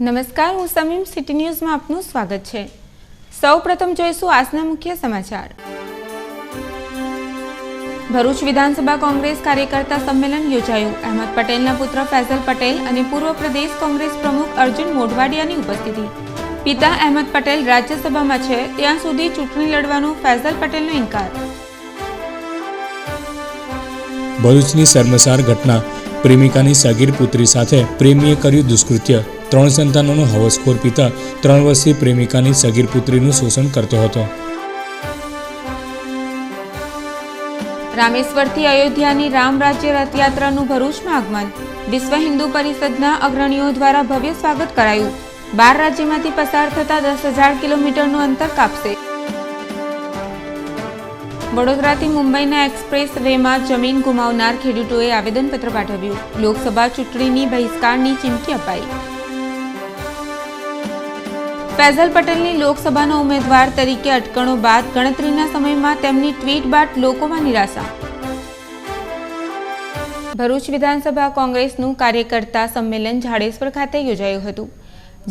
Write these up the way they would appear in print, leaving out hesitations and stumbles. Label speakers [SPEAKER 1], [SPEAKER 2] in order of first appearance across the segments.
[SPEAKER 1] નમસ્કાર, હું સમીમ સિટી ન્યૂઝમાં આપનું સ્વાગત છે। સૌપ્રથમ જોઈશું આજના મુખ્ય સમાચાર। ભરૂચ વિધાનસભા કોંગ્રેસ કાર્યકર્તા સંમેલન યોજાયું। અહેમદ પટેલના પુત્ર ફૈઝલ પટેલ અને પૂર્વ પ્રદેશ કોંગ્રેસ પ્રમુખ અર્જુન મોઢવાડિયાની ઉપસ્થિતિ। પિતા અહેમદ પટેલ રાજ્યસભામાં છે ત્યાં સુધી ચૂંટણી લડવાનો ફૈઝલ પટેલનો ઇનકાર।
[SPEAKER 2] ભરૂચની શર્મસાર ઘટના। પ્રેમિકાની સગીર પુત્રી સાથે પ્રેમીએ કર્યું દુષ્કૃત્ય। 3 સંતાનોનો હવસખોર પિતા 3 વર્ષીય પ્રેમિકાની સગીર પુત્રીનું શોષણ કરતો હતો।
[SPEAKER 1] રામેશ્વરથી અયોધ્યાની રામ રાજ્ય રથયાત્રાનું ભરૂચમાં આગમન। વિશ્વ હિન્દુ પરિષદના અગ્રણીઓ દ્વારા ભવ્ય સ્વાગત કરાયું। 12 રાજ્યમાંથી પસાર થતા 10,000 કિલોમીટરનું અંતર કાપશે। વડોદરાથી મુંબઈના એક્સપ્રેસ વેમાં જમીન ગુમાવનાર ખેડૂતોએ આવેદનપત્ર પાઠવ્યું। લોકસભા ચૂંટણીની બહિષ્કારની ચીમકી અપાઈ। ફૈઝલ પટેલની લોકસભાના ઉમેદવાર તરીકે અટકણો બાદ ગણતરીના સમયમાં તેમની ટ્વીટ બાદ લોકોમાં નિરાશા। ભરૂચ વિધાનસભા કોંગ્રેસનું કાર્યકર્તા સંમેલન જાડેશ્વર ખાતે યોજાયું હતું,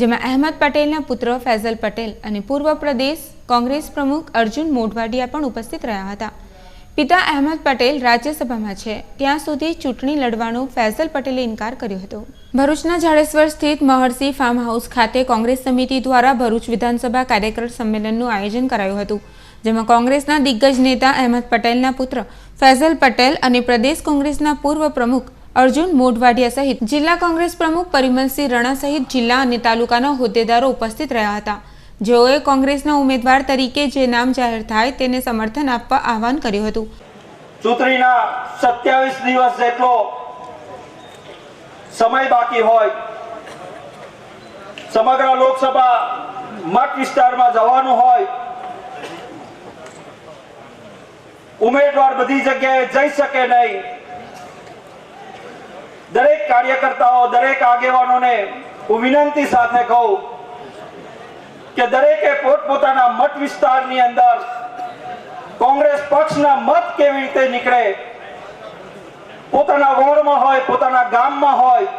[SPEAKER 1] જેમાં અહેમદ પટેલના પુત્ર ફૈઝલ પટેલ અને પૂર્વ પ્રદેશ કોંગ્રેસ પ્રમુખ અર્જુન મોઢવાડિયા પણ ઉપસ્થિત રહ્યા હતા। પિતા અહેમદ પટેલ રાજ્યસભામાં છે ત્યાં સુધી ચૂંટણી લડવાનો ફૈઝલ પટેલે ઇનકાર કર્યો હતો। ભરૂચના જાડેશ્વર સ્થિત મહર્ષિ ફાર્મ હાઉસ ખાતે કોંગ્રેસ સમિતિ દ્વારા ભરૂચ વિધાનસભા કાર્યકર સંમેલનનું આયોજન કરાયું હતું, જેમાં કોંગ્રેસના દિગ્ગજ નેતા અહેમદ પટેલના પુત્ર ફૈઝલ પટેલ અને પ્રદેશ કોંગ્રેસના પૂર્વ પ્રમુખ અર્જુન મોઢવાડિયા સહિત જિલ્લા કોંગ્રેસ પ્રમુખ પરિમલસિંહ રણા સહિત જિલ્લા અને તાલુકાના હોદ્દેદારો ઉપસ્થિત રહ્યા હતા, જેઓએ કોંગ્રેસના ઉમેદવાર તરીકે જે નામ જાહેર થાય તેને સમર્થન આપવા આહવાન કર્યું હતું।
[SPEAKER 3] ચૂંટણીના 27 દિવસ જેટલો સમય બાકી હોય, સમગ્ર લોકસભા મત વિસ્તારમાં જવાનું હોય, ઉમેદવાર બધી જગ્યાએ જઈ શકે નહીં। દરેક કાર્યકર્તાઓ, દરેક આગેવાનોને હું વિનંતી સાથે કહું કે દરેકે પોતપોતાના મત વિસ્તારની અંદર કોંગ્રેસ પક્ષના મત કેવી રીતે નીકળે, પોતાના વોર્ડમાં હોય, પોતાના ગામમાં હોય,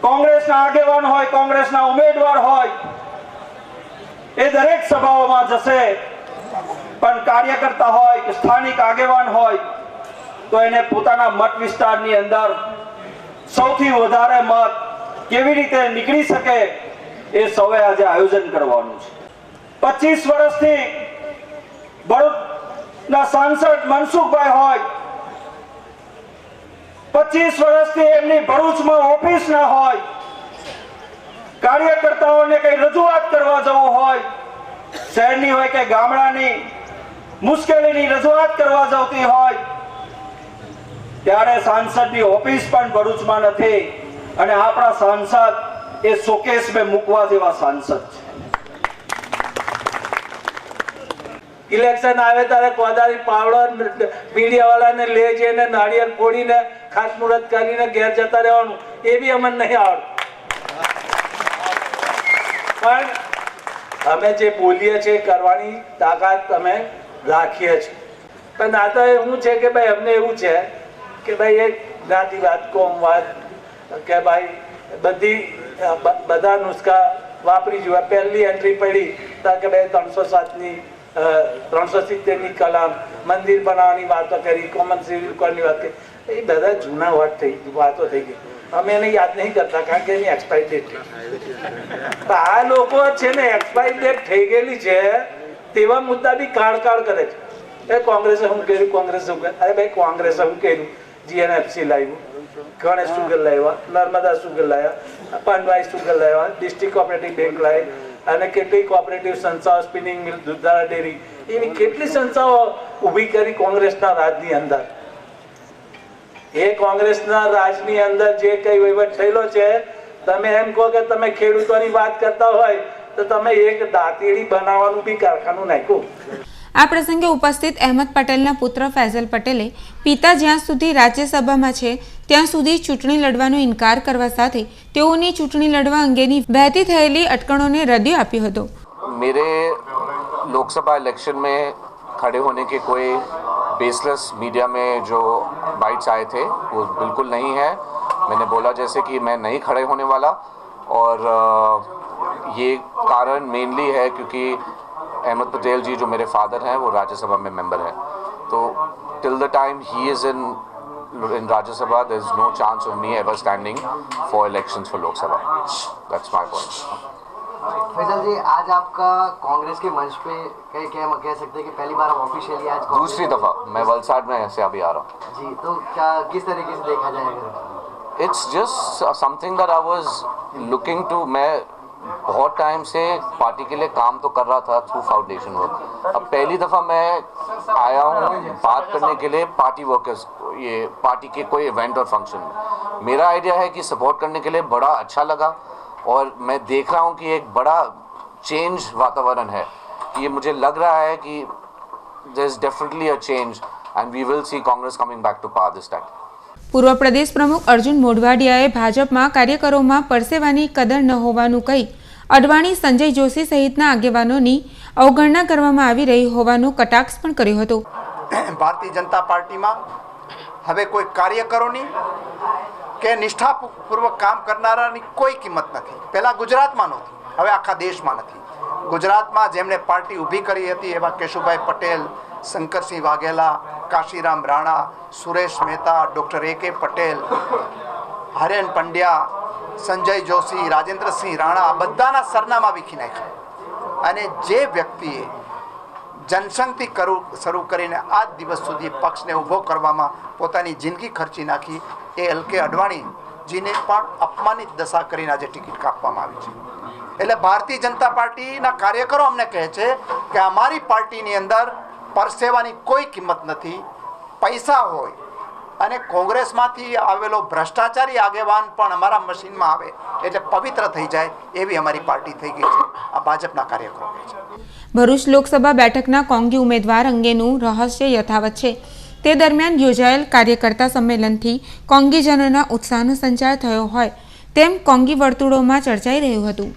[SPEAKER 3] કોંગ્રેસના આગેવાન હોય, કોંગ્રેસના ઉમેદવાર હોય, એ દરેક સભાઓમાં જશે। પણ કાર્યકર્તા હોય કે સ્થાનિક આગેવાન હોય તો એને પોતાના મત વિસ્તારની અંદર સૌથી વધારે મત કેવી રીતે નીકળી શકે એ સૌએ આજે આયોજન કરવાનું છે। 25 વર્ષથી ભરૂચના સાંસદ મનસુખભાઈ હોય, 25 વર્ષથી એમની ભરૂચમાં ઓફિસ ના હોય, કાર્યકર્તાઓને કઈ રજૂઆત કરવા જવું હોય, શહેરની હોય કે ગામડાની મુશ્કેલીની રજૂઆત કરવા જતી હોય, ત્યારે સાંસદની ઓફિસ પણ ભરૂચમાં નથી અને આપણા સાંસદ એ શોકેસમાં મૂકવા જેવા સાંસદ છે।
[SPEAKER 4] ઇલેક્શન આવે ત્યારે કોદારી પાવડો મીડિયાવાળાને લે જઈને નાળિયેર ફોડીને ખાતમુહૂર્ત કરીને ઘેર જતા રહેવાનું, એ બી અમને નહીં આવડતું। પણ અમે જે બોલીએ છીએ કરવાની તાકાત અમે રાખીએ છીએ। પણ આ તો શું છે કે ભાઈ અમને એવું છે કે ભાઈ એક જ્ઞાતિવાદ, કોમવાદ કે ભાઈ બધા નુસ્ખા વાપરી જોવા। પહેલી એન્ટ્રી પડી કે ભાઈ 307ની 370ની કલમ, મંદિર બનાવવાની વાતો કરી, કોમન સિવિલ કોડની વાત કરી, એ બધા જૂના વાતો થઈ ગઈ। અમે એને યાદ નહીં કરતા કારણ કે એની એક્સપાયરી ડેટ થઈ। આ લોકો છે ને એક્સપાયરી ડેટ થઈ ગયેલી છે તેવા મુદ્દા બી કાળ કરે છે। કોંગ્રેસે શું કર્યું, કોંગ્રેસે શું કર્યું? અરે ભાઈ કોંગ્રેસે શું કર્યું? GNFC લાવ્યું, ગણેશ સુગર લાવ્યા, નર્મદા સુગર લાવ્યા, પનવાઈ સુગર લાવ્યા, ડિસ્ટ્રિક્ટ કોઓપરેટિવ બેંક લાવી અને કેટલી કોઓપરેટિવ સંસ્થાઓ, સ્પિનિંગ મિલ, દૂધધારા ડેરી, એવી કેટલી સંસ્થાઓ ઊભી કરી કોંગ્રેસના રાજની અંદર। એ કોંગ્રેસના રાજની અંદર જે કઈ વહીવટ થયેલો છે, તમે એમ કહો કે તમે ખેડૂતોની વાત કરતા હોય તો તમે એક દાંતેડી બનાવવાનું બી કારખાનું નાખ્યું।
[SPEAKER 1] આ પ્રસંગે ઉપસ્થિત અહેમદ પટેલના પુત્ર ફૈઝલ પટેલે પિતા જ્યાં સુધી રાજ્યસભામાં છે ત્યાં સુધી ચૂંટણી લડવાનો ઇનકાર કરવા સાથે તેઓની ચૂંટણી લડવા અંગેની વહેતી થયેલી અટકણોને રદિયો આપ્યો હતો।
[SPEAKER 5] मेरे लोकसभा इलेक्शन में खड़े होने के कोई बेसलेस मीडिया में जो बाइट्स आए थे वो बिल्कुल नहीं है। मैंने बोला जैसे कि मैं नहीं खड़े होने वाला और ये कारण मेनली है क्योंकि अहमद पटेल जी जो मेरे फादर हैं वो राज्यसभा में मेंबर हैं, तो till the time he is in Rajya Sabha, there is no chance of me ever standing for elections for Lok Sabha. That's my point.
[SPEAKER 6] Faisal ji, आज आपका कांग्रेस के मंच पे कह सकते हैं कि पहली बार आप ऑफिशियली आज
[SPEAKER 5] दूसरी दफ़ा मैं वलसाड़ में से अभी आ रहा हूँ
[SPEAKER 6] जी, तो क्या किस तरीके से देखा जाएगा?
[SPEAKER 5] It's just something that I was looking to. मैं बहुत टाइम से पार्टी के लिए काम तो कर रहा था थ्रू फाउंडेशन वर्क। अब पहली दफ़ा मैं आया हूँ बात करने के लिए पार्टी वर्कर्स, ये पार्टी के कोई इवेंट और फंक्शन में। मेरा आइडिया है कि सपोर्ट करने के लिए बड़ा अच्छा लगा और मैं देख रहा हूँ कि एक बड़ा चेंज वातावरण है। ये मुझे लग रहा है कि there is definitely a change and we will see Congress coming back to power this time.
[SPEAKER 1] પૂર્વ પ્રદેશ પ્રમુખ અર્જુન મોઢવાડિયાએ ભાજપમાં કાર્યકરોમાં પરસેવાની કદર ન હોવાનું કહી અડવાણી, સંજય જોશી સહિતના આગેવાનોની અવગણના કરવામાં આવી રહી હોવાનો કટાક્ષ પણ કર્યો હતો।
[SPEAKER 7] ભારતીય જનતા પાર્ટીમાં હવે કોઈ કાર્યકરોની કે નિષ્ઠાપૂર્વક કામ કરનારાની કોઈ કિંમત નથી। પહેલાં ગુજરાતમાં નહોતી, હવે આખા દેશમાં નથી। ગુજરાતમાં જેમણે પાર્ટી ઊભી કરી હતી એવા કેશુભાઈ પટેલ, શંકરસિંહ વાઘેલા, કાશીરામ રાણા, સુરેશ મહેતા, ડૉક્ટર A.K. પટેલ, હરેન પંડ્યા, સંજય જોશી, રાજેન્દ્રસિંહ રાણા, બધાના સરનામા વીખી નાખ્યા। અને જે વ્યક્તિએ જનસંઘથી શરૂ કરીને આજ દિવસ સુધી પક્ષને ઊભો કરવામાં પોતાની જિંદગી ખર્ચી નાખી એ LK અડવાણીજીને પણ અપમાનિત દશા કરીને આજે ટિકિટ કાપવામાં આવી છે। એટલે ભારતીય જનતા પાર્ટીના કાર્યકરો અમને કહે છે કે અમારી પાર્ટીની અંદર પરસેવાની કોઈ કિંમત નથી, પૈસા હોય અને કોંગ્રેસમાંથી આવેલો ભ્રષ્ટાચારી આગેવાન પણ અમારા મશીનમાં આવે એટલે પવિત્ર થઈ જાય એવી અમારી પાર્ટી થઈ ગઈ છે। આ ભાજપના કાર્યકરો કહે છે।
[SPEAKER 1] ભરૂચ લોકસભા બેઠકના કોંગી ઉમેદવાર અંગેનું રહસ્ય યથાવત છે। તે દરમિયાન યોજાયેલ કાર્યકર્તા સંમેલનથી કોંગીજનોના ઉત્સાહનો સંચાર થયો હોય તેમ કોંગી વર્તુળોમાં ચર્ચાઈ રહ્યું હતું।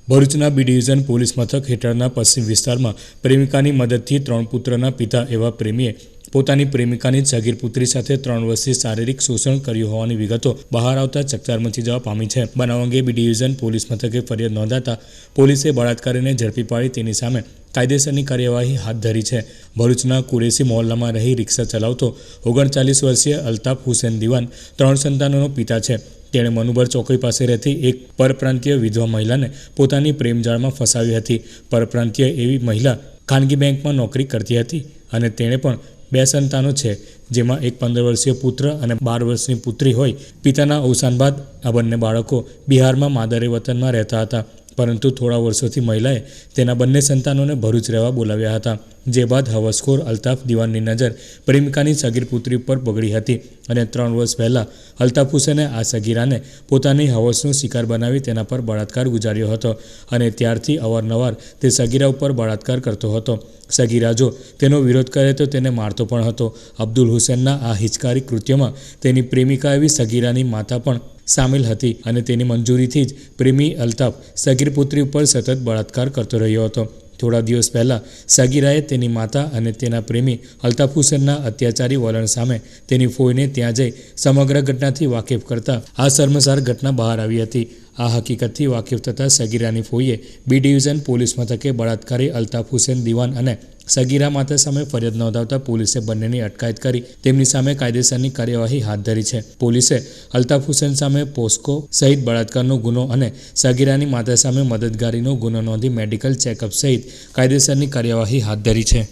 [SPEAKER 2] ભરૂચના બી ડિવિઝન પોલીસ મથક હેઠળના પશ્ચિમ વિસ્તારમાં પ્રેમિકાની મદદથી 3 પુત્રના પિતા એવા પ્રેમીએ પોતાની પ્રેમિકાની સગીર પુત્રી સાથે 3 વર્ષથી શારીરિક શોષણ કર્યું હોવાની વિગતો બહાર આવતા ચકચાર મચી જવા પામી છે। બનાવ અંગે બી ડિવિઝન પોલીસ મથકે ફરિયાદ નોંધાતા પોલીસે બળાત્કારીને ઝડપી પાડી તેની સામે કાયદેસરની કાર્યવાહી હાથ ધરી છે। ભરૂચના કુરેશી મહોલ્લામાં રહી રિક્ષા ચલાવતો 39 વર્ષીય અલ્તાફ હુસેન દિવાન 3 સંતાનોનો પિતા છે। તેણે મનુબર ચોકડી પાસે રહેતી એક પરપ્રાંતીય વિધવા મહિલાને પોતાની પ્રેમજાળમાં ફસાવી હતી। પરપ્રાંતીય એવી મહિલા ખાનગી બેંકમાં નોકરી કરતી હતી અને તેણે પણ 2 સંતાનો છે, જેમાં એક 15 વર્ષીય પુત્ર અને 12 વર્ષની પુત્રી હોય। પિતાના અવસાન બાદ આ બંને બાળકો બિહારમાં માદરે વતનમાં રહેતા હતા, પરંતુ થોડા વર્ષોથી મહિલાએ તેના બંને સંતાનોને ભરૂચ રહેવા બોલાવ્યા હતા। જે બાદ હવસખોર અલ્તાફ દિવાનની નજર પ્રેમિકાની સગીર પુત્રી પર પગડી હતી અને 3 વર્ષ પહેલાં અલ્તાફ હુસેને આ સગીરાને પોતાની હવસનો શિકાર બનાવી તેના પર બળાત્કાર ગુજાર્યો હતો અને ત્યારથી અવારનવાર તે સગીરા ઉપર બળાત્કાર કરતો હતો। સગીરા જો તેનો વિરોધ કરે તો તેને મારતો પણ હતો। અબ્દુલ હુસેનના આ હિચકારી કૃત્યમાં તેની પ્રેમિકા એવી સગીરાની માતા પણ સામેલ હતી અને તેની મંજૂરીથી જ પ્રેમી અલ્તાફ સગીર પુત્રી ઉપર સતત બળાત્કાર કરતો રહ્યો હતો। થોડા દિવસ પહેલાં સગીરાએ તેની માતા અને તેના પ્રેમી અલ્તાફ હુસેનના અત્યાચારી વલણ સામે તેની ફોઈને ત્યાં જઈ સમગ્ર ઘટનાથી વાકેફ કરતા આ શર્મસાર ઘટના બહાર આવી હતી। આ હકીકતથી વાકેફ થતાં સગીરાની ફોઈએ બી ડિવિઝન પોલીસ મથકે બળાત્કારી અલ્તાફ હુસેન દિવાન અને સગીરા માતા સામે ફરિયાદ નોંધાવતા પોલીસે બંનેની અટકાયત કરી તેમની સામે કાયદેસરની કાર્યવાહી હાથ ધરી છે। પોલીસે અલ્તાફ હુસેન સામે પોસ્કો સહિત બળાત્કારનો ગુનો અને સગીરાની માતા સામે મદદગારીનો ગુનો નોંધી મેડિકલ ચેકઅપ સહિત કાયદેસરની કાર્યવાહી હાથ ધરી છે।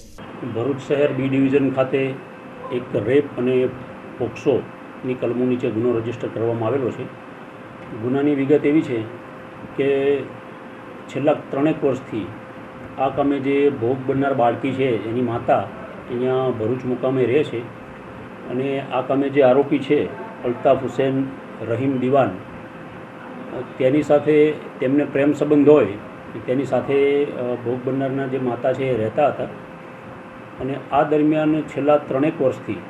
[SPEAKER 8] ભરૂચ શહેર બી ડિવિઝન ખાતે એક રેપ અને પોક્સોની કલમો નીચે ગુનો રજીસ્ટર કરવામાં આવેલો છે। ગુનાની વિગત એવી છે કે છેલ્લા 3 વર્ષથી આ કામે જે ભોગ બનનાર બાળકી છે એની માતા અહીંયા ભરૂચ મુકામે રહે છે અને આ કામે જે આરોપી છે અલ્તાફ હુસેન રહીમ દિવાન તેની સાથે તેમને પ્રેમ સંબંધ હોય તેની સાથે ભોગ બનનારના જે માતા છે એ રહેતા હતા અને આ દરમિયાન છેલ્લા 3 વર્ષથી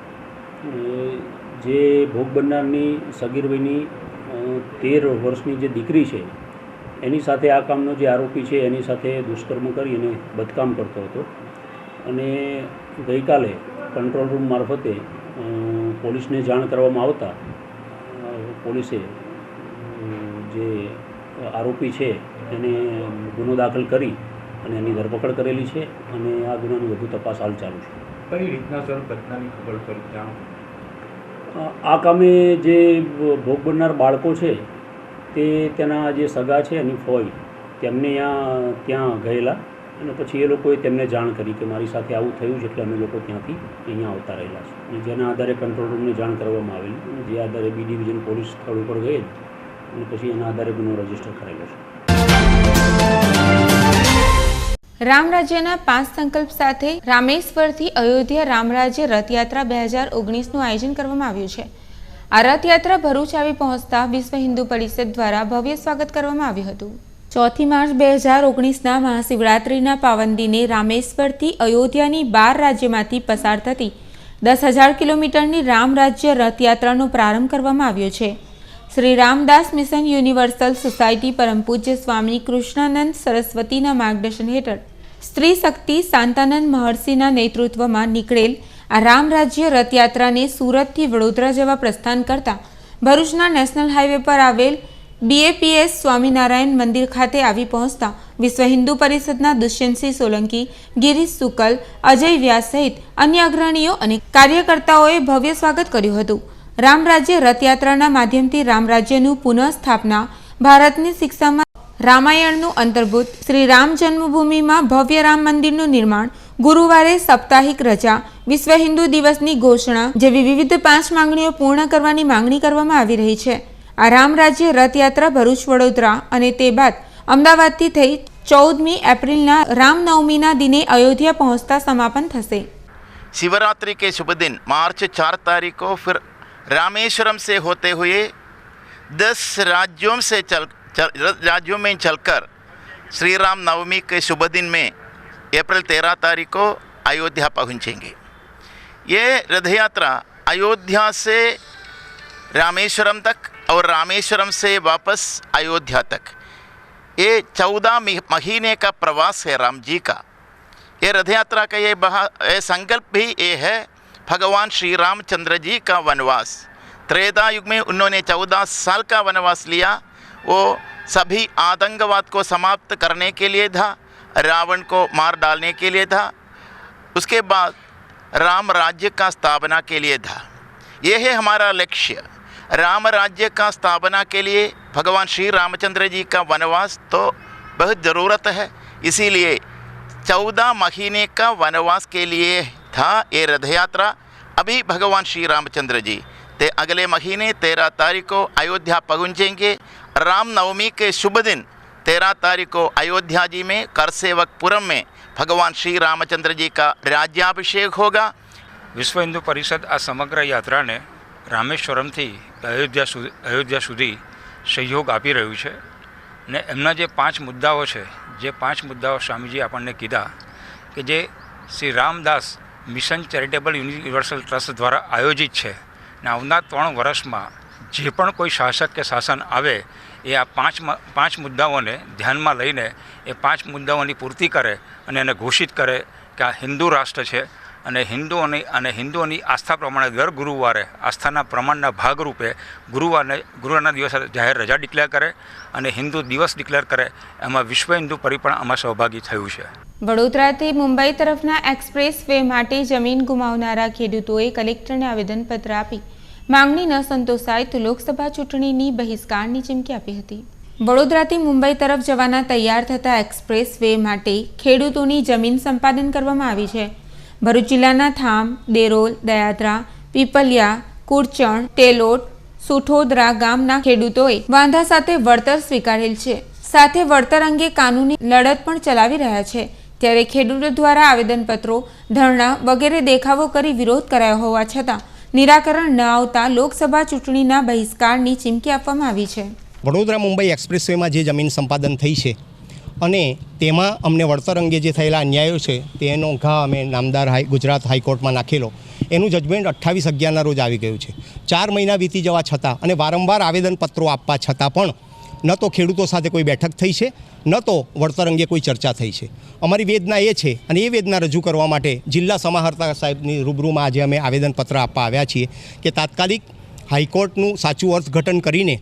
[SPEAKER 8] જે ભોગ બનનારની સગીર વયની 13 વર્ષની જે દીકરી છે એની સાથે આ કામનો જે આરોપી છે એની સાથે દુષ્કર્મ કરી અને બદકામ કરતો હતો અને ગઈકાલે કંટ્રોલ રૂમ મારફતે પોલીસને જાણ કરવામાં આવતા પોલીસે જે આરોપી છે એને ગુનો દાખલ કરી અને એની ધરપકડ કરેલી છે અને આ ગુનાની વધુ તપાસ હાલ ચાલુ છે.
[SPEAKER 9] કઈ રીતના સર ઘટનાની ખબર પડી જાણો?
[SPEAKER 8] આ કામે જે ભોગ બનનાર બાળકો છે તે તેના જે સગા છે એની ફોઈ તેમને ત્યાં ગયેલા અને પછી એ લોકોએ તેમને જાણ કરી કે મારી સાથે આવું થયું છે, એટલે અમે લોકો ત્યાંથી અહીંયા આવતા રહેલા છે અને જેના આધારે કંટ્રોલ રૂમને જાણ કરવામાં આવેલી અને જે આધારે બી ડિવિઝન પોલીસ સ્થળ ઉપર ગયેલ અને પછી એના આધારે ગુનો રજીસ્ટર કરેલો છે.
[SPEAKER 1] રામ રાજ્યના 5 સંકલ્પ સાથે રામેશ્વરથી અયોધ્યા રામરાજ્ય રથયાત્રા 2019નું આયોજન કરવામાં આવ્યું છે. આ રથયાત્રા ભરૂચ આવી પહોંચતા વિશ્વ હિન્દુ પરિષદ દ્વારા ભવ્ય સ્વાગત કરવામાં આવ્યું હતું. 4 માર્ચ 2019ના મહાશિવરાત્રિના પાવન દિને રામેશ્વરથી અયોધ્યાની 12 રાજ્યમાંથી પસાર થતી 10,000 કિલોમીટરની રામ રાજ્ય રથયાત્રાનો પ્રારંભ કરવામાં આવ્યો છે. Shri Ramdas mission universal society પરમ પૂજ્ય સ્વામી કૃષ્ણાનંદ સરસ્વતીના માર્ગદર્શન હેઠળ સ્ત્રી શક્તિ શાંતાનંદ મહર્ષિના નેતૃત્વમાં નીકળેલ આ રામ રાજ્ય રથયાત્રાને સુરતથી વડોદરા જવા પ્રસ્થાન કરતા ભરૂચના નેશનલ હાઈવે પર આવેલ BAPS સ્વામિનારાયણ મંદિર ખાતે આવી પહોંચતા વિશ્વ હિન્દુ પરિષદના દુષ્યંતસિંહ સોલંકી, ગિરીશ શુકલ, અજય વ્યાસ સહિત અન્ય અગ્રણીઓ અને કાર્યકર્તાઓએ ભવ્ય સ્વાગત કર્યું હતું. રામ રાજ્ય રથયાત્રાના માધ્યમથી રામ રાજ્યનું પુનઃસ્થાપના, ભારતની શિક્ષામાં રામાયણનું અંતર્ભૂત, શ્રી રામ જન્મભૂમિમાં ભવ્ય રામ મંદિરનું નિર્માણ, ગુરુવારે સાપ્તાહિક રજા, વિશ્વ હિન્દુ દિવસની ઘોષણા જેવી વિવિધ 5 માંગણીઓ પૂર્ણ કરવાની માંગણી કરવામાં આવી રહી છે. આ રામ રાજ્ય રથયાત્રા ભરૂચ, વડોદરા અને તે બાદ અમદાવાદથી થઈ 14મી એપ્રિલના रामनवमीना दिने अयोध्या पहुंचता समापन थसे.
[SPEAKER 10] शिवरात्रि के शुभ दिन मार्च 4 तारीख को फिर रामेश्वरम से होते हुए 10 राज्यों में चलकर श्री राम नवमी के शुभ दिन में अप्रैल 13 तारीख को अयोध्या पहुंचेंगे. ये रथ यात्रा अयोध्या से रामेश्वरम तक और रामेश्वरम से वापस अयोध्या तक ये 14 महीने का प्रवास है राम जी का. ये रथ यात्रा का ये संकल्प भी ये है भगवान श्री रामचंद्र जी का वनवास. त्रेता युग में उन्होंने 14 साल का वनवास लिया. वो सभी आतंकवाद को समाप्त करने के लिए था, रावण को मार डालने के लिए था, उसके बाद राम राज्य का स्थापना के लिए था. ये है हमारा लक्ष्य. राम राज्य का स्थापना के लिए भगवान श्री रामचंद्र जी का वनवास तो बहुत ज़रूरत है. इसीलिए 14 महीने का वनवास के लिए था ये रथ यात्रा. अभी भगवान श्री रामचंद्र जी ते अगले महीने 13 तारीख को अयोध्या पहुँचेंगे. रामनवमी के शुभ दिन 13 तारीख को अयोध्या जी में करसेवकपुरम में भगवान श्री रामचंद्र जी का राज्याभिषेक होगा.
[SPEAKER 9] વિશ્વ હિન્દુ પરિષદ આ સમગ્ર યાત્રાને રામેશ્વરમથી અયોધ્યા સુધી સહયોગ આપી રહ્યું છે ને એમના જે 5 મુદ્દાઓ છે, જે 5 મુદ્દાઓ સ્વામીજી આપણને કીધા કે જે Shri Ramdas mission charitable universal trust દ્વારા આયોજિત છે ને આવનાર 3 વર્ષમાં જે પણ કોઈ શાસક કે શાસન આવે એ આ 5 મુદ્દાઓને ધ્યાનમાં લઈને એ 5 મુદ્દાઓની પૂર્તિ કરે અને એને ઘોષિત કરે કે આ હિન્દુ રાષ્ટ્ર છે અને હિન્દુઓની આસ્થા પ્રમાણે દર ગુરુવારે આસ્થાના પ્રમાણના ભાગરૂપે ગુરુવારના દિવસે જાહેર રજા ડિક્લેર કરે અને હિન્દુ દિવસ ડિક્લેર કરે. એમાં વિશ્વ હિન્દુ પરિપણ આમાં સહભાગી થયું છે.
[SPEAKER 1] વડોદરાથી મુંબઈ તરફના એક્સપ્રેસ વે માટે જમીન ગુમાવનારા ખેડૂતોએ કલેક્ટરને આવેદનપત્ર આપી માંગણી ન સંતોષાય તો લોકસભા ચૂંટણીની બહિષ્કારની ચીમકી આપી હતી. વડોદરાથી મુંબઈ તરફ જવાના તૈયાર થતા એક્સપ્રેસ વે માટે ખેડૂતોની જમીન સંપાદન કરવામાં આવી છે. ભરૂચ જિલ્લાના થામ, દેરોલ, દયાત્રા, પીપલિયા, કુરચણ, ટેલોટ, સુઠોદરા ગામના ખેડૂતોએ વાંધા સાથે વળતર સ્વીકારેલ છે. સાથે વળતર અંગે કાનૂની લડત પણ ચલાવી રહ્યા છે. ત્યારે ખેડૂતો દ્વારા આવેદનપત્રો, ધરણા વગેરે દેખાવો કરી વિરોધ કરાયો હોવા છતાં નિરાકરણ ન આવતા લોકસભા ચૂંટણીના બહિષ્કારની ચીમકી આપવામાં આવી છે.
[SPEAKER 11] વડોદરા મુંબઈ એક્સપ્રેસવેમાં જે જમીન સંપાદન થઈ છે અને તેમાં અમને વળતર અંગે જે થયેલા અન્યાયો છે તેનો ઘા અમે નામદાર ગુજરાત હાઈકોર્ટમાં નાખેલો. એનું જજમેન્ટ 28/11ના રોજ આવી ગયું છે. 4 મહિના વીતી જવા છતાં અને વારંવાર આવેદનપત્રો આપવા છતાં પણ ન તો ખેડૂતો સાથે કોઈ બેઠક થઈ છે, ન તો વળતર અંગે કોઈ ચર્ચા થઈ છે. અમારી વેદના એ છે અને એ વેદના રજૂ કરવા માટે જિલ્લા સમાહર્તા સાહેબની રૂબરૂમાં આજે અમે આવેદનપત્ર આપવા આવ્યા છીએ કે તાત્કાલિક હાઈકોર્ટનું સાચું અર્થઘટન કરીને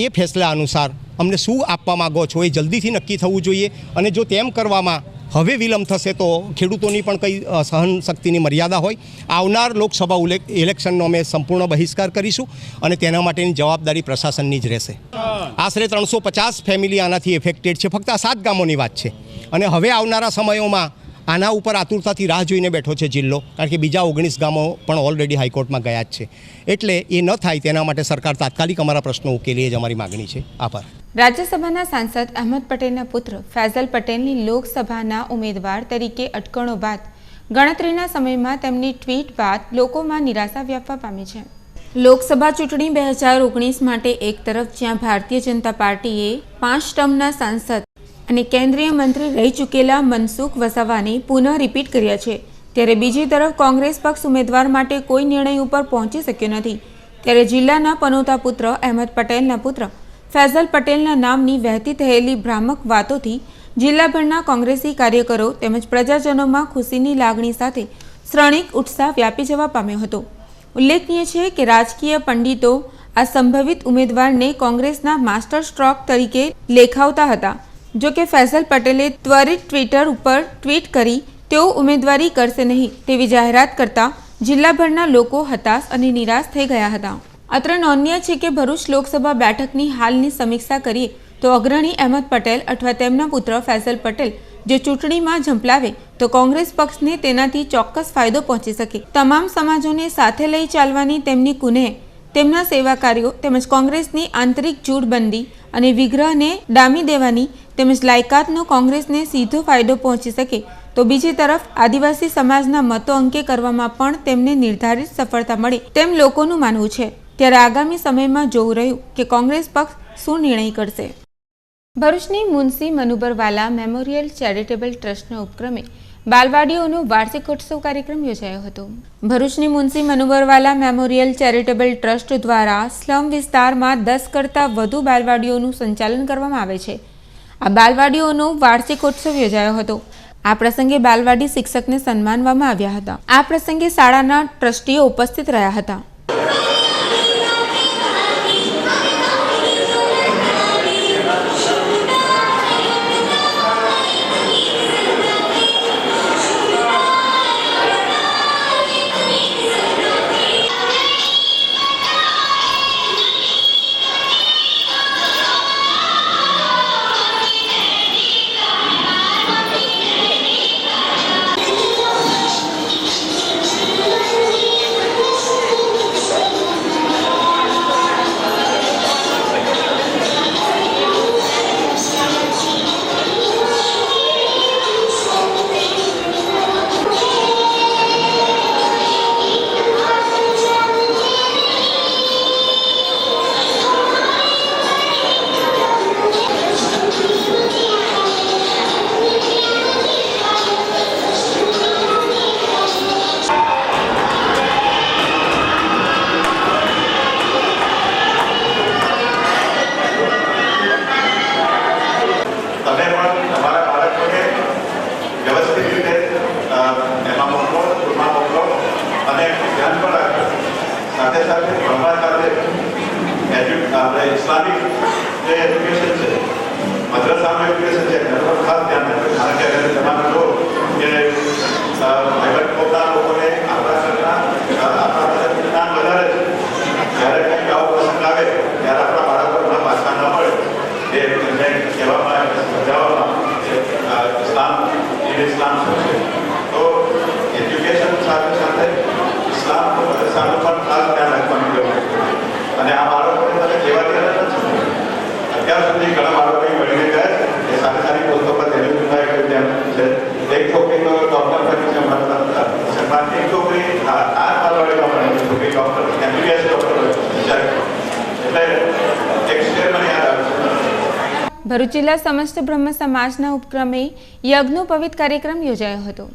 [SPEAKER 11] એ ફેસલા અનુસાર અમને શું આપવા માગો છો એ જલ્દીથી નક્કી થવું જોઈએ. અને જો તેમ કરવામાં હવે વિલંબ થશે તો ખેડૂતોની પણ કંઈ સહન શક્તિની મર્યાદા હોય. આવનાર લોકસભા ઇલેક્શનનો અમે સંપૂર્ણ બહિષ્કાર કરીશું અને તેના માટેની જવાબદારી પ્રશાસનની જ રહેશે. આશરે 350 ફેમિલી આનાથી એફેક્ટેડ છે. ફક્ત આ 7 ગામોની વાત છે. અને હવે આવનારા સમયોમાં આના ઉપર આતુરતાથી રાહ જોઈને બેઠો છે જિલ્લો, કારણ કે બીજા 19 ગામો પણ ઓલરેડી હાઈકોર્ટમાં ગયા જ છે. એટલે એ ન થાય તેના માટે સરકાર તાત્કાલિક અમારા પ્રશ્નો ઉકેલે જ અમારી માગણી છે. આભાર.
[SPEAKER 1] રાજ્યસભાના સાંસદ અહેમદ પટેલના પુત્ર ફૈઝલ પટેલની લોકસભાના ઉમેદવાર તરીકે અટકણો બાદ ગણતરીના સમયમાં તેમની ટ્વીટ બાદ લોકોમાં નિરાશા વ્યાપવા પામી છે. લોકસભા ચૂંટણી 2019 માટે એક તરફ જ્યાં ભારતીય જનતા પાર્ટીએ 5 ટર્મના સાંસદ અને કેન્દ્રીય મંત્રી રહી ચૂકેલા મનસુખ વસાવાને પુનઃ રિપીટ કર્યા છે, ત્યારે બીજી તરફ કોંગ્રેસ પક્ષ ઉમેદવાર માટે કોઈ નિર્ણય ઉપર પહોંચી શક્યો નથી. ત્યારે જિલ્લાના પનોતા પુત્ર અહેમદ પટેલના પુત્ર ફૈઝલ પટેલના નામની વહેતી થયેલી ભ્રામક વાતોથી જિલ્લાભરના કોંગ્રેસી કાર્યકરો તેમજ પ્રજાજનોમાં ખુશીની લાગણી સાથે શ્રેણીક ઉત્સાહ વ્યાપી જવા પામ્યો હતો. ઉલ્લેખનીય છે કે રાજકીય પંડિતો આ સંભવિત ઉમેદવારને કોંગ્રેસના માસ્ટર સ્ટ્રોક તરીકે લેખાવતા હતા. જો કે ફૈઝલ પટેલે ત્વરિત ટ્વિટર ઉપર ટ્વીટ કરી તેઓ ઉમેદવારી કરશે નહીં તેવી જાહેરાત કરતા જિલ્લાભરના લોકો હતાશ અને નિરાશ થઈ ગયા હતા. અત્રે નોંધનીય છે કે ભરૂચ લોકસભા બેઠકની હાલની સમીક્ષા કરીએ તો અગ્રણી અહેમદ પટેલ અથવા તેમના પુત્ર ફૈઝલ પટેલ જો ચૂંટણીમાં ઝંપલાવે તો કોંગ્રેસ પક્ષને તેનાથી ચોક્કસ ફાયદો પહોંચી શકે. તમામ સમાજોને સાથે લઈ ચાલવાની તેમની કુનેહ, તેમના સેવા કાર્યો તેમજ કોંગ્રેસની આંતરિક જૂથબંધી અને વિગ્રહને ડામી દેવાની તેમજ લાયકાતનો કોંગ્રેસને સીધો ફાયદો પહોંચી શકે તો બીજી તરફ આદિવાસી સમાજના મતો અંકે કરવામાં પણ તેમને નિર્ધારિત સફળતા મળે તેમ લોકોનું માનવું છે. ત્યારે આગામી સમયમાં જોવું રહ્યું કે કોંગ્રેસ પક્ષ શું નિર્ણય કરશે. ભરૂચની મુનશી મનુબરવાલા મેમોરિયલ ચેરિટેબલ ટ્રસ્ટના ઉપક્રમે બાલવાડીઓનો વાર્ષિકોત્સવ કાર્યક્રમ યોજાયો હતો. ભરૂચની Munshi Manubarwala memorial charitable trust દ્વારા સ્લમ વિસ્તારમાં 10 કરતાં વધુ બાલવાડીઓનું સંચાલન કરવામાં આવે છે. આ બાલવાડીઓનો વાર્ષિકોત્સવ યોજાયો હતો. આ પ્રસંગે બાલવાડી શિક્ષકને સન્માનવામાં આવ્યા હતા. આ પ્રસંગે શાળાના ટ્રસ્ટીઓ ઉપસ્થિત રહ્યા હતા.
[SPEAKER 12] इस्लामिक जो एजुकेशन है मद्रसा में एजुकेशन है खास ध्यान रखें कारण के अगर जमाना लो कि प्राइवेट कोटा लोगों ने આપણા જ્ઞાન વધારે છે જ્યારે કંઈક આવો પ્રસંગ આવે ત્યારે આપણા બાળકોને પાછા ન મળે એ એમને કહેવામાં સમજાવવામાં ઇસ્લામ ઇસ્લામ શું છે તો એજ્યુકેશન સાથે સાથે ઇસ્લામ મદ્રસાનું પણ ખાસ ધ્યાન રાખવાની જરૂર છે. અને આ બાળકોને તમે જેવા ત્યાં નથી અત્યાર સુધી ઘણા બાળકો મળીને ગયા છે એ સારી સારી પોસ્ટો પર તેનું થાય છે. એક છોકરી તો ડૉક્ટર બની છે સન્માન, એક છોકરી આ બાલવાડીમાં ભણી છોકરી ડૉક્ટર MBBS ડૉક્ટર વિચાર એટલે એક શેર મને યાદ આવે છે.
[SPEAKER 1] ભરૂચ જિલ્લા સમસ્ત બ્રહ્મ સમાજના ઉપક્રમે યજ્ઞોપવિત કાર્યક્રમ યોજાયો હતો.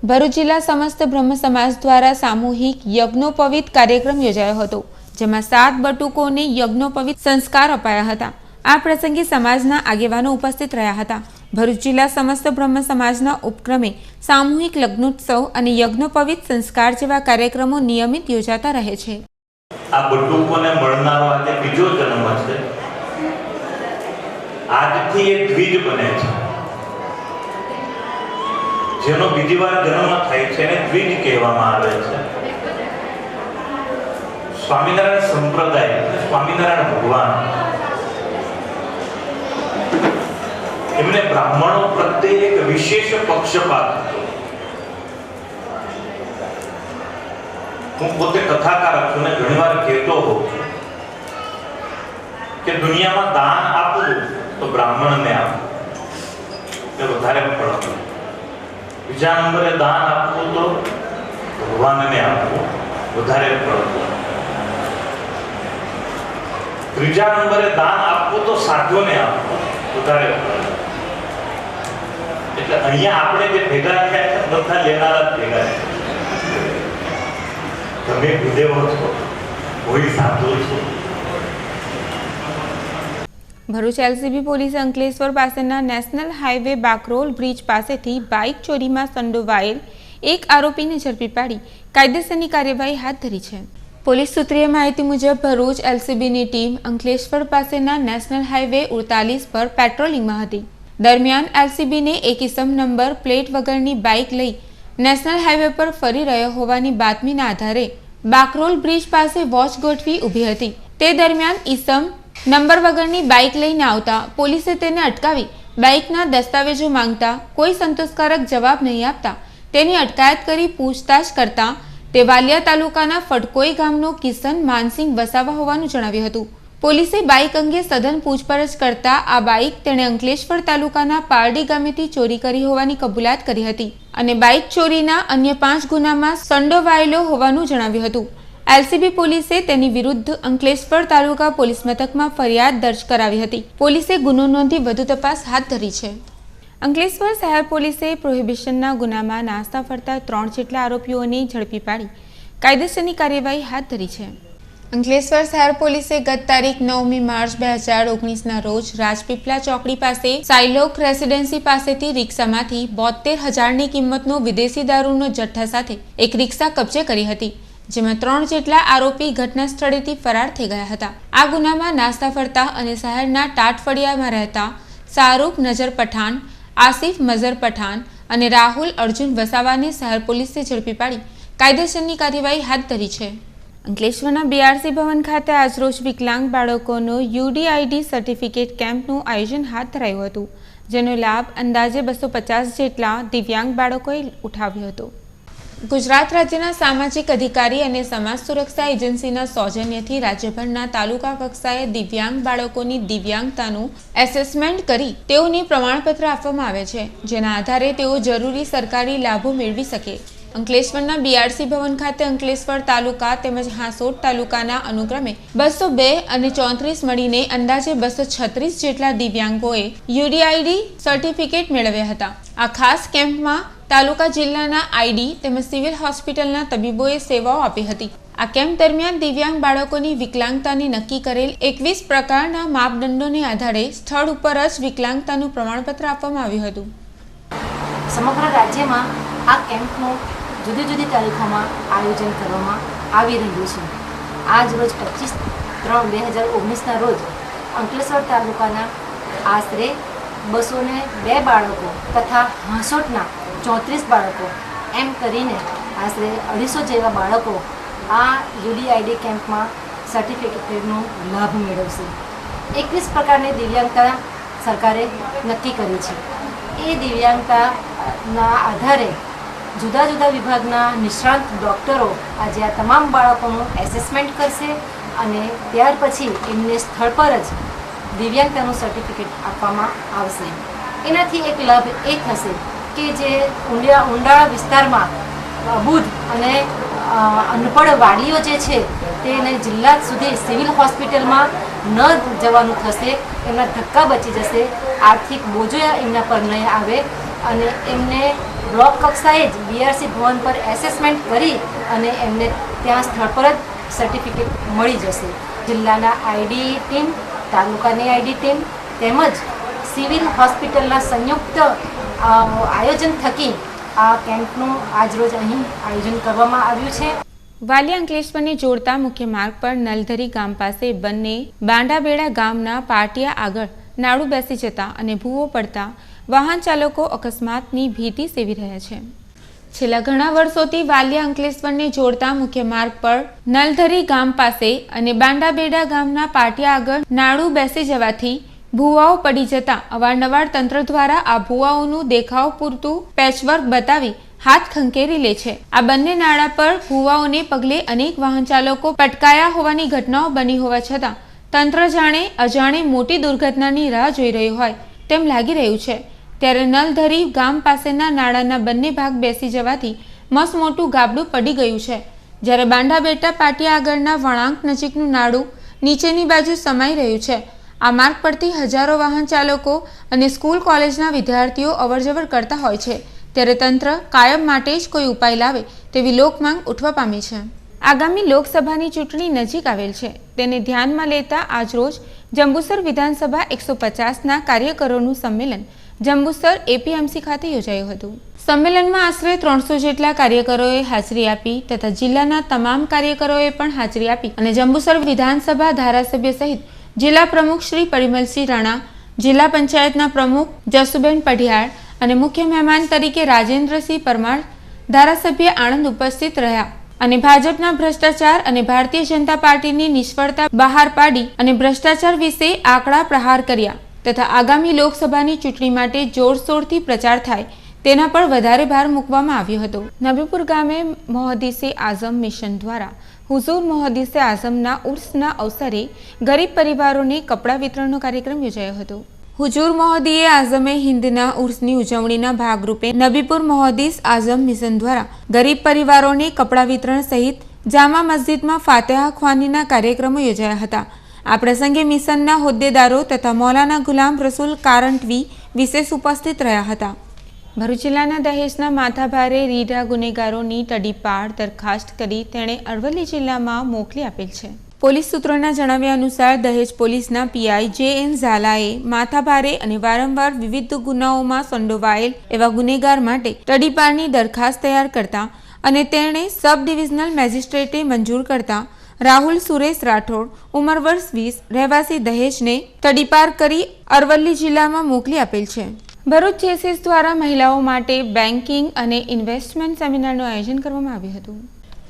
[SPEAKER 1] ભરૂચ જિલ્લા સમસ્ત બ્રહ્મ સમાજ દ્વારા સામૂહિક યજ્ઞોપવિત કાર્યક્રમ યોજાયો હતો, જેમાં 7 બટુકોને યજ્ઞોપવિત સંસ્કાર અપાયા હતા. આ પ્રસંગે સમાજના આગેવાનો ઉપસ્થિત રહ્યા હતા. ભરૂચ જિલ્લા સમસ્ત બ્રહ્મ સમાજના ઉપક્રમે સામૂહિક લગ્નોત્સવ અને યજ્ઞોપવિત સંસ્કાર જેવા કાર્યક્રમો નિયમિત યોજાતા રહે છે.
[SPEAKER 13] આ બટુકોને મળનારો આજે બીજો જન્મ છે. આજથી એ દ્વિજ બને છે. જેનો બીજી વાર જન્મ થાય છે એને દ્વિજ કહેવામાં આવે છે. સ્વામિનારાયણ સંપ્રદાય, સ્વામિનારાયણ ભગવાન એમને બ્રાહ્મણો પ્રત્યે એક વિશેષ પક્ષપાત હતો. હું પોતે કથાકાર છું ને ઘણીવાર કહેતો હોઉં છું કે દુનિયામાં દાન આપવું તો બ્રાહ્મણને આપવું એ વધારે ફળ આપે. બીજા નંબરે દાન આપવું તો ભગવાનને આપવું વધારે ફળ આપે. ત્રીજા નંબરે દાન આપવું તો સાધુને આપવું વધારે ફળ આપે. એટલે અહીંયા આપણે જે ભેગા થયા છે બધા લેનારા જ ભેગા છે. તમે ગુદેવો છો, કોઈ સાધુ છો.
[SPEAKER 1] ભરૂચ એલસીબી પોલીસે અંકલેશ્વર પાસેના નેશનલ હાઈવે બાકરોલ બ્રિજ પાસેથી બાઇક ચોરીમાં સંડોવાયેલ એક આરોપીને ઝડપી પાડી કાયદેસરની કાર્યવાહી હાથ ધરી છે. પોલીસ સૂત્રીય માહિતી મુજબ ભરૂચ એલસીબીની ટીમ અંકલેશ્વર પાસેના નેશનલ હાઈવે 48 પર પેટ્રોલિંગમાં હતી. દરમિયાન એલસીબીને એક ઇસમ નંબર પ્લેટ વગરની બાઇક લઈ નેશનલ હાઈવે પર ફરી રહ્યો હોવાની બાતમીના આધારે બાકરોલ બ્રિજ પાસે વોચ ગોઠવી ઊભી હતી. તે દરમિયાન ઇસમ નંબર વગરની બાઇક લઈને આવતા પોલીસે તેને અટકાવી બાઇકના દસ્તાવેજો માંગતા કોઈ સંતોષકારક જવાબ નહીં આપતા તેની અટકાયત કરી પૂછતાછ કરતા તે વાલિયા તાલુકાના ફટકોઈ ગામનો કિશન માનસિંહ વસાવા હોવાનું જણાવ્યું હતું. પોલીસે બાઇક અંગે સઘન પૂછપરછ કરતા આ બાઇક તેણે અંકલેશ્વર તાલુકાના પારડી ગામેથી ચોરી કરી હોવાની કબૂલાત કરી હતી અને બાઇક ચોરીના અન્ય 5 ગુનામાં સંડોવાયેલો હોવાનું જણાવ્યું હતું. એલસીબી પોલીસે તેની વિરુદ્ધ અંકલેશ્વર તાલુકા પોલીસ મથકમાં ફરિયાદ દર્જ કરાવી હતી. પોલીસે ગુનો નોંધી વધુ તપાસ હાથ ધરી છે. અંકલેશ્વર શહેર પોલીસે પ્રોહિબિશનના ગુનામાં નાસ્તા ફરતા 3 જેટલા આરોપીઓને ઝડપી પાડી કાયદેસરની કાર્યવાહી હાથ ધરી છે. અંકલેશ્વર શહેર પોલીસે ગત તારીખ 9મી માર્ચ 2019ના રોજ રાજપીપળા ચોકડી પાસે સાયલોક રેસિડેન્સી પાસેથી રિક્ષામાંથી 72,000ની કિંમતનો વિદેશી દારૂનો જથ્થા સાથે એક રિક્ષા કબજે કરી હતી, જેમાં 3 જેટલા આરોપી ઘટના સ્થળેથી ફરાર થઈ ગયા હતા. આ ગુનામાં નાસ્તા ફરતા અને શહેરના ટાટફળિયામાં રહેતા શાહરૂખ નજર પઠાણ, આસિફ મઝર પઠાણ અને રાહુલ અર્જુન વસાવાને શહેર પોલીસે ઝડપી પાડી કાયદેસરની કાર્યવાહી હાથ ધરી છે. અંકલેશ્વરના બીઆરસી ભવન ખાતે આજરોજ વિકલાંગ બાળકોનો યુડીઆઈડી સર્ટિફિકેટ કેમ્પનું આયોજન હાથ ધરાયું હતું, જેનો લાભ અંદાજે 250 જેટલા દિવ્યાંગ બાળકોએ ઉઠાવ્યો હતો. ગુજરાત રાજ્યના સામાજિક અધિકારી અને સમાજ સુરક્ષા એજન્સીના સૌજન્યથી રાજ્યભરના તાલુકા કક્ષાએ દિવ્યાંગ બાળકોની દિવ્યાંગતાનું એસેસમેન્ટ કરી તેઓને પ્રમાણપત્ર આપવામાં આવે છે, જેના આધારે તેઓ જરૂરી સરકારી લાભો મેળવી શકે. અંકલેશ્વરના બીઆરસી ભવન ખાતે અંકલેશ્વર તાલુકા તેમજ હાંસોટ તાલુકાના અનુક્રમે 202 અને 34 મળીને અંદાજે 236 જેટલા દિવ્યાંગોએ યુડીઆઈડી સર્ટિફિકેટ મેળવ્યા હતા. આ ખાસ કેમ્પમાં તાલુકા જિલ્લાના આઈડી તેમજ સિવિલ હોસ્પિટલના તબીબોએ સેવાઓ આપી હતી. આ કેમ્પ દરમિયાન દિવ્યાંગ બાળકોની વિકલાંગતાને નક્કી કરેલ 21 પ્રકારના માપદંડોને આધારે સ્થળ ઉપર જ વિકલાંગતાનું પ્રમાણપત્ર આપવામાં આવ્યું હતું.
[SPEAKER 14] સમગ્ર રાજ્યમાં આ કેમ્પનું જુદી જુદી તારીખોમાં આયોજન કરવામાં આવી રહ્યું છે. આજ રોજ 25/3/2019ના રોજ અંકલેશ્વર તાલુકાના આશરે 202 બાળકો તથા હાંસોટના 34 બાળકો એમ કરીને આશરે 250 જેવા બાળકો આ યુડીઆઈડી કેમ્પમાં સર્ટિફિકેટનો લાભ મેળવશે. 21 પ્રકારની દિવ્યાંગતા સરકારે નક્કી કરી છે. એ દિવ્યાંગતાના આધારે જુદા જુદા વિભાગના નિષ્ણાંત ડૉક્ટરો આજે આ તમામ બાળકોનું એસેસમેન્ટ કરશે અને ત્યાર પછી એમને સ્થળ પર જ દિવ્યાંગતાનું સર્ટિફિકેટ આપવામાં આવશે. એનાથી એક લાભ એ થશે કે જે ઊંડાળા વિસ્તારમાં અબૂધ અને અનપઢ વાલીઓ જે છે તેને જિલ્લા સુધી સિવિલ હોસ્પિટલમાં ન જવાનું થશે. એમના ધક્કા બચી જશે, આર્થિક બોજો એમના પર નહીં આવે અને એમને બ્લોક કક્ષાએ જ બીઆરસી ભવન પર એસેસમેન્ટ કરી અને એમને ત્યાં સ્થળ પર જ સર્ટિફિકેટ મળી જશે. જિલ્લાના આઈડી ટીમ, તાલુકાની આઈડી ટીમ તેમજ સિવિલ હોસ્પિટલના સંયુક્ત આયોજન થકી આ કેમ્પનું આજરોજ અહીં આયોજન કરવામાં આવ્યું છે.
[SPEAKER 1] વાલિયા અંકલેશ્વરને જોડતા મુખ્ય માર્ગ પર નલધરી ગામ પાસે બંને બાંડાબેડા ગામના પાટિયા આગળ નાડું બેસી જતા અને ભૂવો પડતા વાહન ચાલકો અકસ્માતની ભીતિ સેવી રહ્યા છે. છેલ્લા ઘણા વર્ષોથી વાલિયા અંકલેશ્વરને જોડતા મુખ્ય માર્ગ પર નલધરી ગામ પાસે અને બાંડાબેડા ગામના પાટિયા આગળ નાડું બેસી જવાથી ભૂવાઓ પડી જતા અવારનવાર તંત્ર દ્વારા આ ભૂવાઓનું દેખાવ પૂરતું પેચવર્ક બતાવી હાથ ખંખેરી લે છે. આ બંને નાળા પર ભૂવાઓને પગલે અનેક વાહન ચાલકો પટકાયા હોવાની ઘટનાઓ બની હોવા છતાં તંત્ર જાણે અજાણે મોટી દુર્ઘટનાની રાહ જોઈ રહ્યું હોય તેમ લાગી રહ્યું છે. ત્યારે નલધરી ગામ પાસેના નાળાના બંને ભાગ બેસી જવાથી મસ્ત મોટું ગાબડું પડી ગયું છે. જ્યારે બાંડાબેટા પાટિયા આગળના વળાંક નજીકનું નાળું નીચેની બાજુ સમાઈ રહ્યું છે. આ માર્ગ પરથી હજારો વાહન ચાલકો અને સ્કૂલ કોલેજના વિદ્યાર્થીઓ અવરજવર કરતા હોય છે. ત્યારે તંત્ર કાયમ માટે જ કોઈ ઉપાય લાવે તેવી લોકમાંગ ઉઠવા પામી છે. આગામી લોકસભાની ચૂંટણી નજીક આવેલ છે તેને ધ્યાનમાં લેતા આજરોજ જંબુસર વિધાનસભા 150ના કાર્યકરોનું સંમેલન જંબુસર એપીએમસી ખાતે યોજાયું હતું. સંમેલનમાં આશરે 300 જેટલા કાર્યકરોએ હાજરી આપી તથા જિલ્લાના તમામ કાર્યકરોએ પણ હાજરી આપી અને જંબુસર વિધાનસભા ધારાસભ્ય સહિત જિલ્લા પ્રમુખ શ્રી પરિમલસિંહ રાણા, જિલ્લા પંચાયતના પ્રમુખ જસુબેન પઢિયાર અને મુખ્ય મહેમાન તરીકે રાજેન્દ્રસિંહ પરમાર ધારાસભ્ય આણંદ ઉપસ્થિત રહ્યા અને ભાજપના ભ્રષ્ટાચાર અને ભારતીય જનતા પાર્ટીની નિષ્ફળતા બહાર પાડી અને ભ્રષ્ટાચાર વિશે આંકડા પ્રહાર કર્યા તથા આગામી લોકસભાની ચૂંટણી માટે જોરશોરથી પ્રચાર થાય તેના પર વધારે ભાર મૂકવામાં આવ્યો હતો. નબીપુર ગામે મોહદ્દીસે આઝમ મિશન દ્વારા હુઝુર મોહદ્દીસે આઝમના ઉર્સના અવસરે ગરીબ પરિવારોને કપડાં વિતરણનો કાર્યક્રમ યોજાયો હતો. હુજુર મોહદ્દીએ આઝમે હિન્દના ઉર્સની ઉજવણીના ભાગરૂપે નબીપુર મોહદ્દીસ આઝમ મિશન દ્વારા ગરીબ પરિવારોને કપડાં વિતરણ સહિત જામા મસ્જિદમાં ફાતિહા ખ્વાનીના કાર્યક્રમો યોજાયા હતા. આ પ્રસંગે મિશનના હોદ્દેદારો તથા મૌલાના ગુલામ રસૂલ કારંટવી વિશેષ ઉપસ્થિત રહ્યા હતા. ભરૂચ જિલ્લાના દહેજના માથાભારે રીઢા ગુનેગારોની તડીપાર દરખાસ્ત કરી તેણે અરવલ્લી જિલ્લામાં મોકલી આપેલ છે. પોલીસ સૂત્રોના જણાવ્યા અનુસાર દહેજ પોલીસના પીઆઈ જે.એન. ઝાલાએ માથાભારે અને વારંવાર વિવિધ ગુનાઓમાં સંડોવાયેલ એવા ગુનેગાર માટે તડીપારની દરખાસ્ત તૈયાર કરતા અને તેણે સબ ડિવિઝનલ મેજિસ્ટ્રેટે મંજૂર કરતા રાહુલ સુરેશ રાઠોડ ઉંમર વર્ષ 20 રહેવાસી દહેજને તડીપાર કરી અરવલ્લી જિલ્લામાં મોકલી આપેલ છે. ભરૂચ જેસીસ દ્વારા મહિલાઓ માટે બેન્કિંગ અને ઇન્વેસ્ટમેન્ટ સેમિનારનું આયોજન કરવામાં આવ્યું હતું.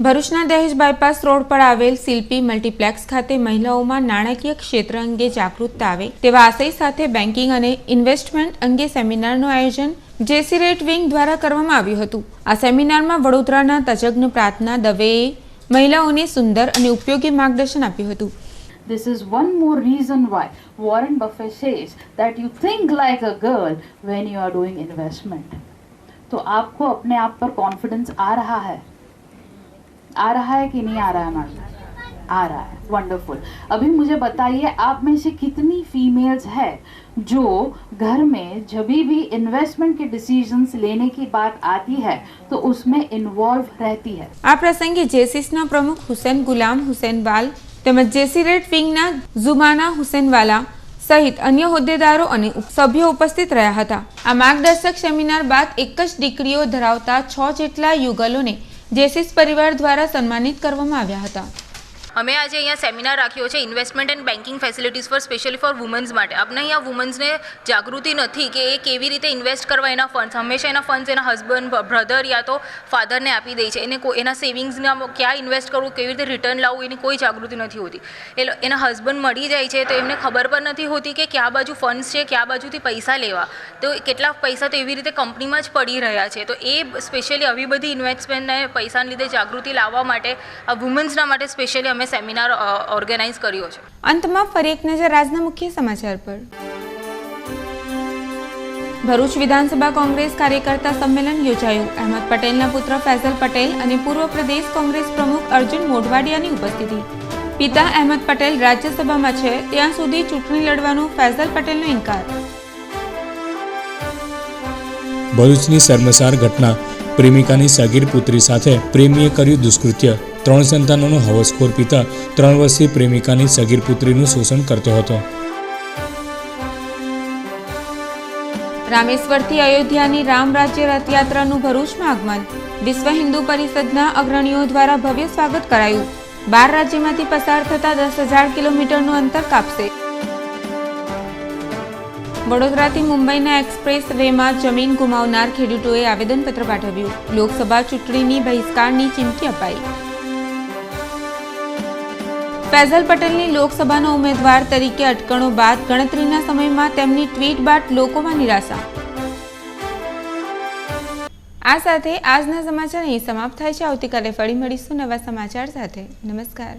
[SPEAKER 1] ભરૂચના દહેજ બાયપાસ રોડ પર આવેલ શિલ્પી મલ્ટીપ્લેક્સ ખાતે મહિલાઓમાં નાણાકીય ક્ષેત્ર અંગે જાગૃતતા આવે તેવા આશય સાથે બેન્કિંગ અને ઇન્વેસ્ટમેન્ટ અંગે સેમિનારનું આયોજન જેસી રેટ વિંગ દ્વારા કરવામાં આવ્યું હતું. આ સેમિનારમાં વડોદરાના તજજ્ઞ પ્રાર્થના દવેએ મહિલાઓને સુંદર અને ઉપયોગી માર્ગદર્શન આપ્યું હતું.
[SPEAKER 15] This is one more reason why Warren Buffett says that you think like a girl when you are doing investment. तो आपको अपने आप पर कॉन्फिडेंस आ रहा है कि नहीं आ रहा है मैडम? आ रहा है. वंडरफुल. अभी मुझे बताइए आप में से कितनी फीमेल्स है जो घर में जब भी इन्वेस्टमेंट के डिसीजंस लेने की बात आती है तो उसमें इन्वॉल्व रहती है.
[SPEAKER 1] આ પ્રસંગે જેસીસના પ્રમુખ હુસૈન ગુલામ હુસૈનવાલ તેમજ જેસી રેટ વિંગના ઝુમાના હુસૈનવાલા સહિત અન્ય હોદ્દેદારો અને સભ્યો ઉપસ્થિત રહ્યા હતા. આ માર્ગદર્શક સેમિનાર બાદ એક જ દીકરીઓ ધરાવતા 6 જેટલા યુગલોને જેસીસ પરિવાર દ્વારા સન્માનિત કરવામાં આવ્યા હતા.
[SPEAKER 16] અમે આજે અહીંયા સેમિનાર રાખ્યો છે investment and banking facilities for specially for womens માટે. આપણે અહીંયા વુમન્સને જાગૃતિ નથી કે એ કેવી રીતે ઇન્વેસ્ટ કરવા એના ફંડ્સ. હંમેશા એના ફંડ્સ એના હસબન્ડ બ્રધર યા તો ફાધરને આપી દે છે. એને એના સેવિંગ્સના ક્યાં ઇન્વેસ્ટ કરવું, કેવી રીતે રિટર્ન લાવવું એની કોઈ જાગૃતિ નથી હોતી. એના હસબન્ડ મળી જાય છે તો એમને ખબર પણ નથી હોતી કે ક્યાં બાજુ ફંડ્સ છે, ક્યાં બાજુથી પૈસા લેવા. તો કેટલા પૈસા તો એવી રીતે કંપનીમાં જ પડી રહ્યા છે. તો એ સ્પેશિયલી આવી બધી ઇન્વેસ્ટમેન્ટને પૈસાને લીધે જાગૃતિ લાવવા માટે આ વુમન્સના માટે સ્પેશિયલી અમે સેમિનાર ઓર્ગેનાઇઝ કર્યો છે.
[SPEAKER 1] અંતમાં ફરી એક નજર આજના મુખ્ય સમાચાર પર. ભરૂચ વિધાનસભા કોંગ્રેસ કાર્યકર્તા સંમેલન યોજાયું. અહેમદ પટેલના પુત્ર ફૈઝલ પટેલ અને પૂર્વ પ્રદેશ કોંગ્રેસ પ્રમુખ અર્જુન મોઢવાડિયાની ઉપસ્થિતિ. પિતા અહેમદ પટેલ રાજ્યસભામાં છે ત્યાં સુધી ચૂંટણી લડવાનો ફૈઝલ પટેલનો ઇનકાર.
[SPEAKER 2] ભરૂચની શર્મસાર ઘટના. પ્રેમિકાની સગીર પુત્રી સાથે પ્રેમીએ કર્યું દુષ્કૃત્ય. 3 સંતાનોનો હવસખોર પિતા 3 વર્ષીય પ્રેમિકાની સગીર પુત્રીનું શોષણ કરતો હતો.
[SPEAKER 1] રામેશ્વરથી અયોધ્યાની રામ રાજ્ય રથયાત્રાનું ભરૂચમાં આગમન. વિશ્વ હિન્દુ પરિષદના અગ્રણીઓ દ્વારા ભવ્ય સ્વાગત કરાયું. 12 રાજ્યમાંથી પસાર થતા 10,000 કિલોમીટરનું અંતર કાપશે. વડોદરાથી મુંબઈના એક્સપ્રેસ વેમાં જમીન ગુમાવનાર ખેડૂતોએ આવેદનપત્ર પાઠવ્યું. લોકસભા ચૂંટણીની બહિષ્કારની ચીમકી અપાઈ. ફૈઝલ પટેલની લોકસભાના ઉમેદવાર તરીકે અટકણો બાદ ગણતરીના સમયમાં તેમની ટ્વીટ બાદ લોકોમાં નિરાશા. આ સાથે આજના સમાચાર અહીં સમાપ્ત થાય છે. આવતીકાલે ફરી મળીશું નવા સમાચાર સાથે. નમસ્કાર.